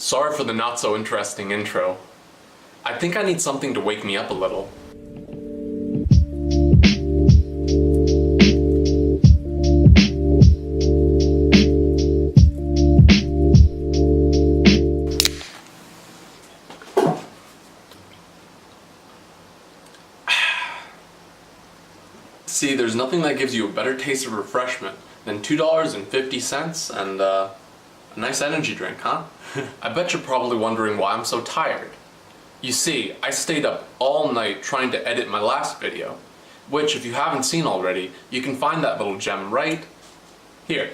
Sorry for the not so interesting intro. I think I need something to wake me up a little. See, there's nothing that gives you a better taste of refreshment than $2.50 and a nice energy drink, huh? I bet you're probably wondering why I'm so tired. You see, I stayed up all night trying to edit my last video, which if you haven't seen already, you can find that little gem right here.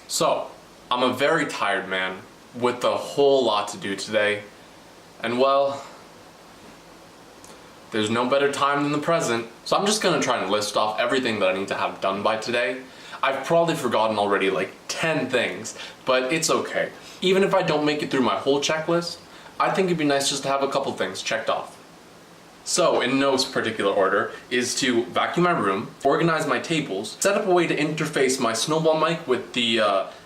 So, I'm a very tired man with a whole lot to do today, and well, there's no better time than the present, so I'm just gonna try and list off everything that I need to have done by today. I've probably forgotten already like 10 things, but it's okay. Even if I don't make it through my whole checklist, I think it'd be nice just to have a couple things checked off. So, in no particular order, is to vacuum my room, organize my tables, set up a way to interface my snowball mic with the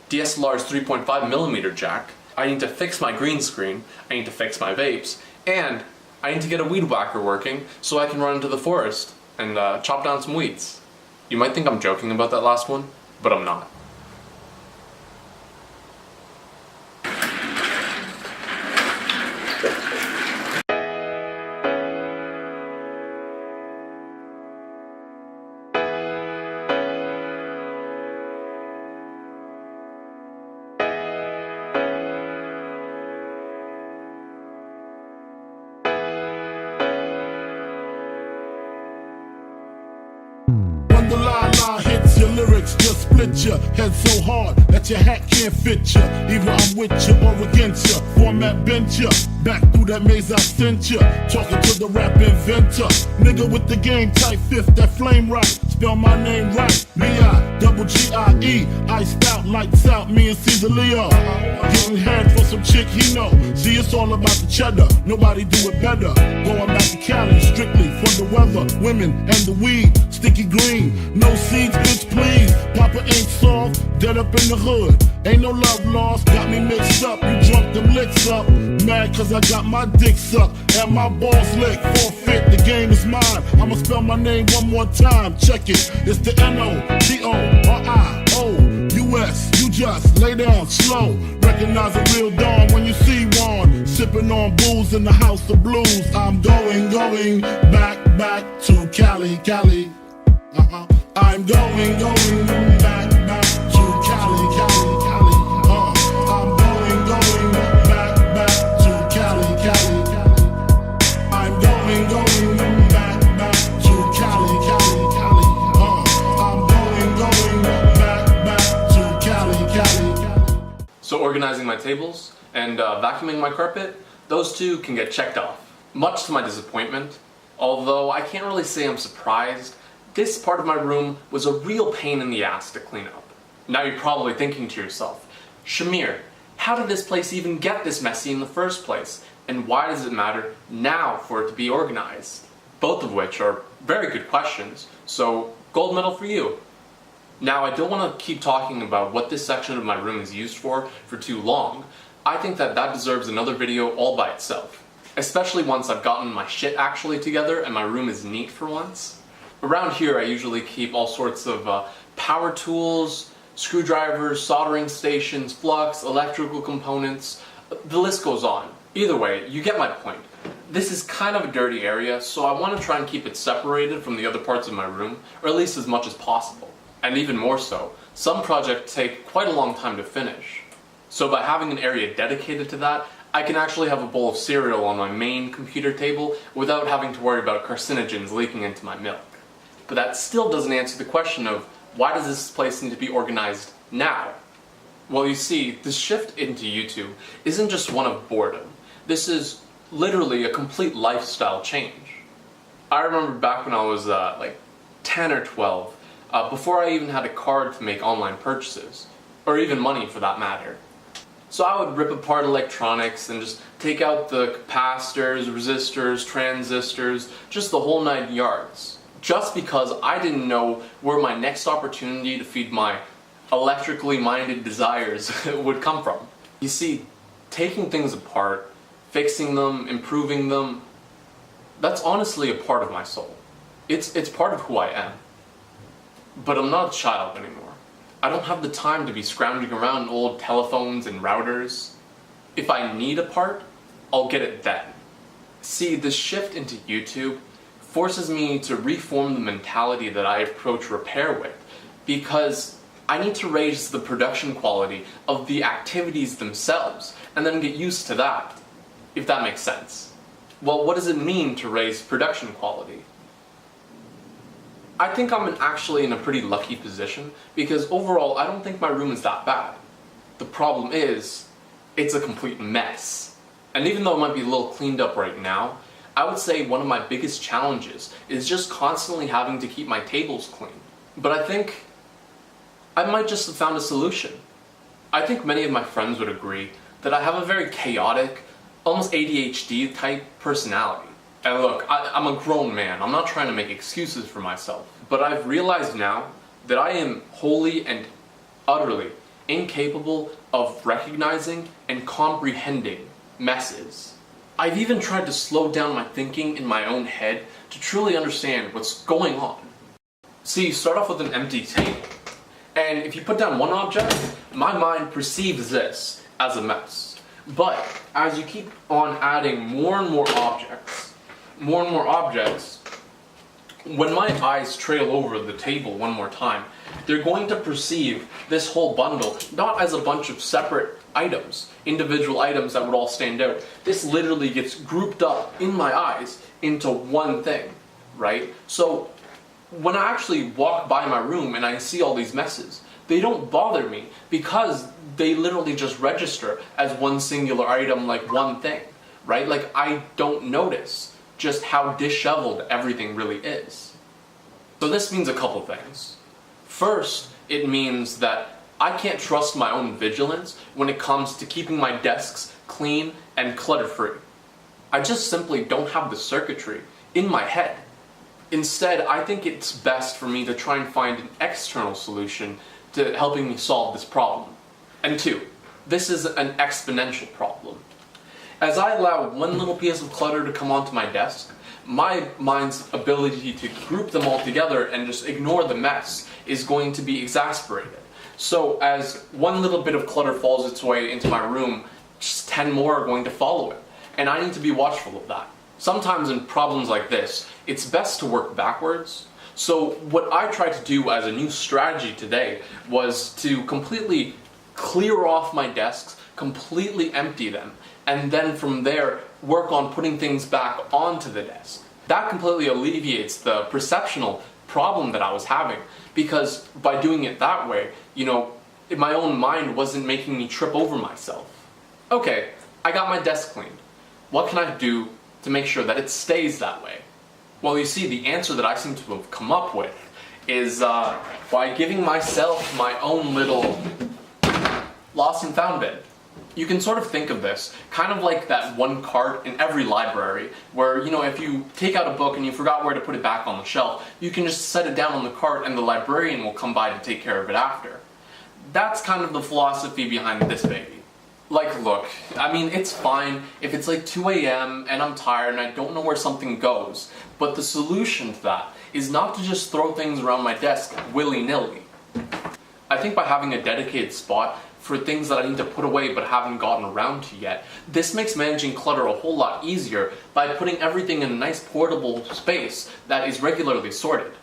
DSLR's 3.5mm jack. I need to fix my green screen, I need to fix my vapes, and I need to get a weed whacker working so I can run into the forest and chop down some weeds. You might think I'm joking about that last one, but I'm not. When the line hits your lyrics, just split your head so hard that your hat can't fit ya. Either I'm with ya or against ya. Format bent ya. Back through that maze I sent ya. Talking to the rap inventor. Nigga with the game type fifth, that flame right. Spell my name right. B-I-double-G-I-E. Iced out, lights out, me and Caesar Leo. Getting head for some chick he know. See, it's all about the cheddar. Nobody do it better. Going back to Cali, strictly for the weather. Women and the weed. Sticky green. No seeds, bitch, please. Papa ain't soft. Dead up in the hood. Ain't no love lost. Got me mixed up. You drunk them licks up. Mad cause I got my dick sucked and my balls licked. Forfeit, the game is mine. I'ma spell my name one more time. Check it. It's the N-O-T-O-R-I-O-U-S. You just lay down slow. Recognize a real dawn when you see one. Sipping on booze in the house of blues. I'm going back to Cali. I'm going back to Cali. I'm going back to Cali. I'm going back to Cali. I'm going back to Cali. So organizing my tables and vacuuming my carpet, those two can get checked off. Much to my disappointment, although I can't really say I'm surprised, this part of my room was a real pain in the ass to clean up. Now you're probably thinking to yourself, Shamir, how did this place even get this messy in the first place? And why does it matter now for it to be organized? Both of which are very good questions, so gold medal for you. Now I don't want to keep talking about what this section of my room is used for too long. I think that deserves another video all by itself. Especially once I've gotten my shit actually together and my room is neat for once. Around here I usually keep all sorts of power tools, screwdrivers, soldering stations, flux, electrical components, the list goes on. Either way, you get my point. This is kind of a dirty area, so I want to try and keep it separated from the other parts of my room, or at least as much as possible. And even more so, some projects take quite a long time to finish. So by having an area dedicated to that, I can actually have a bowl of cereal on my main computer table without having to worry about carcinogens leaking into my milk. But that still doesn't answer the question of why does this place need to be organized now? Well, you see, this shift into YouTube isn't just one of boredom. This is literally a complete lifestyle change. I remember back when I was like 10 or 12, before I even had a card to make online purchases, or even money for that matter. So I would rip apart electronics and just take out the capacitors, resistors, transistors, just the whole 9 yards. Just because I didn't know where my next opportunity to feed my electrically minded desires would come from. You see, taking things apart, fixing them, improving them, that's honestly a part of my soul. It's part of who I am. But I'm not a child anymore. I don't have the time to be scrounging around old telephones and routers. If I need a part, I'll get it then. See, the shift into YouTube forces me to reform the mentality that I approach repair with, because I need to raise the production quality of the activities themselves and then get used to that, if that makes sense. Well, what does it mean to raise production quality? I think I'm actually in a pretty lucky position because overall I don't think my room is that bad. The problem is, it's a complete mess. And even though it might be a little cleaned up right now, I would say one of my biggest challenges is just constantly having to keep my tables clean. But I think I might just have found a solution. I think many of my friends would agree that I have a very chaotic, almost ADHD type personality. And look, I'm a grown man, I'm not trying to make excuses for myself, but I've realized now that I am wholly and utterly incapable of recognizing and comprehending messes. I've even tried to slow down my thinking in my own head to truly understand what's going on. See, you start off with an empty table, and if you put down one object, my mind perceives this as a mess. But as you keep on adding more and more objects, when my eyes trail over the table one more time, they're going to perceive this whole bundle not as a bunch of separate items, individual items that would all stand out. This literally gets grouped up in my eyes into one thing, right? So when I actually walk by my room and I see all these messes, they don't bother me because they literally just register as one singular item, like one thing, right? Like I don't notice just how disheveled everything really is. So this means a couple things. First, it means that I can't trust my own vigilance when it comes to keeping my desks clean and clutter-free. I just simply don't have the circuitry in my head. Instead, I think it's best for me to try and find an external solution to helping me solve this problem. And two, this is an exponential problem. As I allow one little piece of clutter to come onto my desk, my mind's ability to group them all together and just ignore the mess is going to be exasperated. So as one little bit of clutter falls its way into my room, just 10 more are going to follow it. And I need to be watchful of that. Sometimes in problems like this, it's best to work backwards. So what I tried to do as a new strategy today was to completely clear off my desks, completely empty them, and then from there work on putting things back onto the desk. That completely alleviates the perceptual problem that I was having, because by doing it that way, my own mind wasn't making me trip over myself. Okay, I got my desk cleaned. What can I do to make sure that it stays that way? Well, you see, the answer that I seem to have come up with is by giving myself my own little lost and found bin. You can sort of think of this kind of like that one cart in every library where, if you take out a book and you forgot where to put it back on the shelf, you can just set it down on the cart and the librarian will come by to take care of it after. That's kind of the philosophy behind this baby. Like, look, it's fine if it's like 2 a.m. and I'm tired and I don't know where something goes, but the solution to that is not to just throw things around my desk willy-nilly. I think by having a dedicated spot for things that I need to put away but haven't gotten around to yet, this makes managing clutter a whole lot easier by putting everything in a nice portable space that is regularly sorted.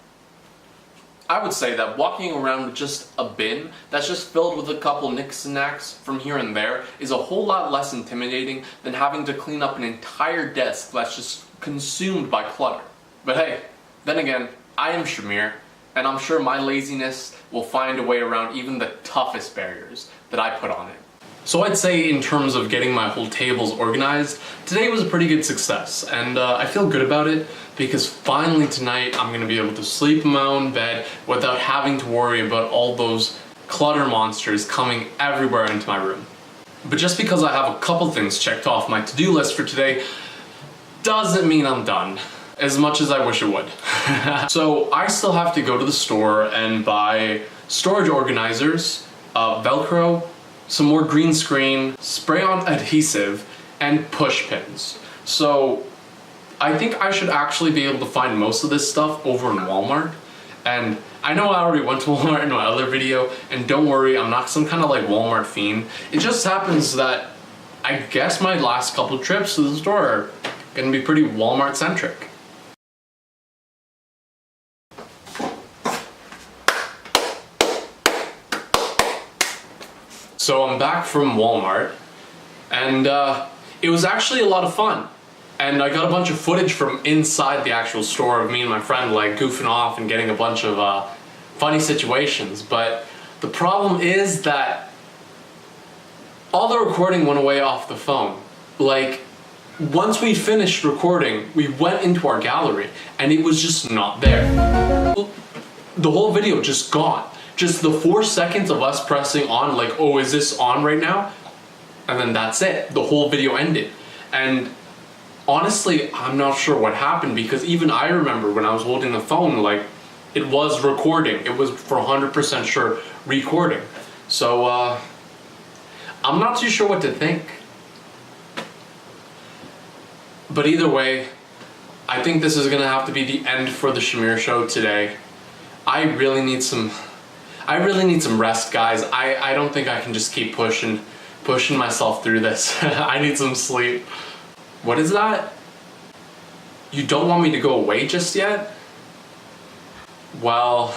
I would say that walking around with just a bin that's just filled with a couple knicks-knacks from here and there is a whole lot less intimidating than having to clean up an entire desk that's just consumed by clutter. But hey, then again, I am Shamir, and I'm sure my laziness will find a way around even the toughest barriers that I put on it. So I'd say in terms of getting my whole tables organized, today was a pretty good success, and I feel good about it because finally tonight I'm going to be able to sleep in my own bed without having to worry about all those clutter monsters coming everywhere into my room. But just because I have a couple things checked off my to-do list for today doesn't mean I'm done, as much as I wish it would. So I still have to go to the store and buy storage organizers, Velcro, some more green screen, spray-on adhesive, and push pins. So I think I should actually be able to find most of this stuff over in Walmart. And I know I already went to Walmart in my other video, and don't worry, I'm not some kind of like Walmart fiend. It just happens that I guess my last couple trips to the store are gonna be pretty Walmart centric. So I'm back from Walmart, and it was actually a lot of fun. And I got a bunch of footage from inside the actual store of me and my friend like goofing off and getting a bunch of funny situations. But the problem is that all the recording went away off the phone. Like, once we finished recording, we went into our gallery and it was just not there. The whole video just gone. Just the 4 seconds of us pressing on, like, oh, is this on right now? And then that's it. The whole video ended. And honestly, I'm not sure what happened, because even I remember when I was holding the phone, like, it was recording. It was for 100% sure recording. So, I'm not too sure what to think. But either way, I think this is gonna have to be the end for the Shamir show today. I really need some rest, guys. I don't think I can just keep pushing myself through this. I need some sleep. What is that? You don't want me to go away just yet? Well,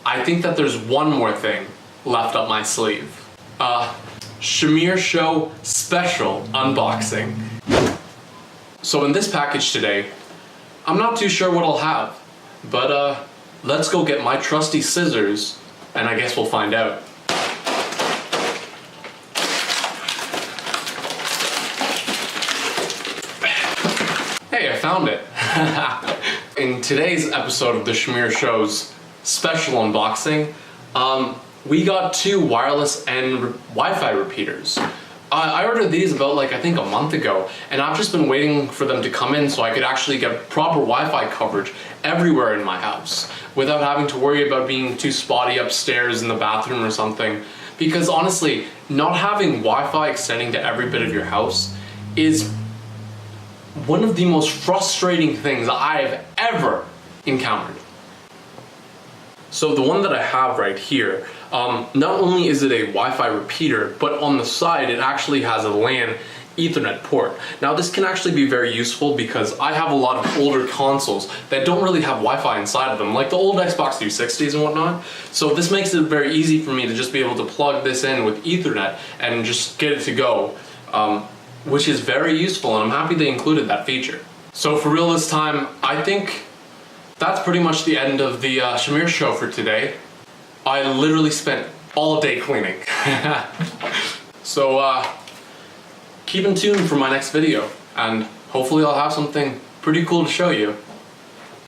I think that there's one more thing left up my sleeve. Shamir Show special unboxing. So in this package today, I'm not too sure what I'll have, but let's go get my trusty scissors, and I guess we'll find out. Hey, I found it. In today's episode of the Shamir Show's special unboxing, we got 2 wireless and Wi-Fi repeaters. I ordered these about I think a month ago, and I've just been waiting for them to come in so I could actually get proper Wi-Fi coverage everywhere in my house without having to worry about being too spotty upstairs in the bathroom or something. Because honestly, not having Wi-Fi extending to every bit of your house is one of the most frustrating things I've ever encountered. So the one that I have right here, not only is it a Wi-Fi repeater, but on the side it actually has a LAN Ethernet port. Now this can actually be very useful because I have a lot of older consoles that don't really have Wi-Fi inside of them, like the old Xbox 360s and whatnot. So this makes it very easy for me to just be able to plug this in with Ethernet and just get it to go, which is very useful, and I'm happy they included that feature. So for real this time, I think that's pretty much the end of the Shamir show for today. I literally spent all day cleaning. So keep in tune for my next video, and hopefully I'll have something pretty cool to show you.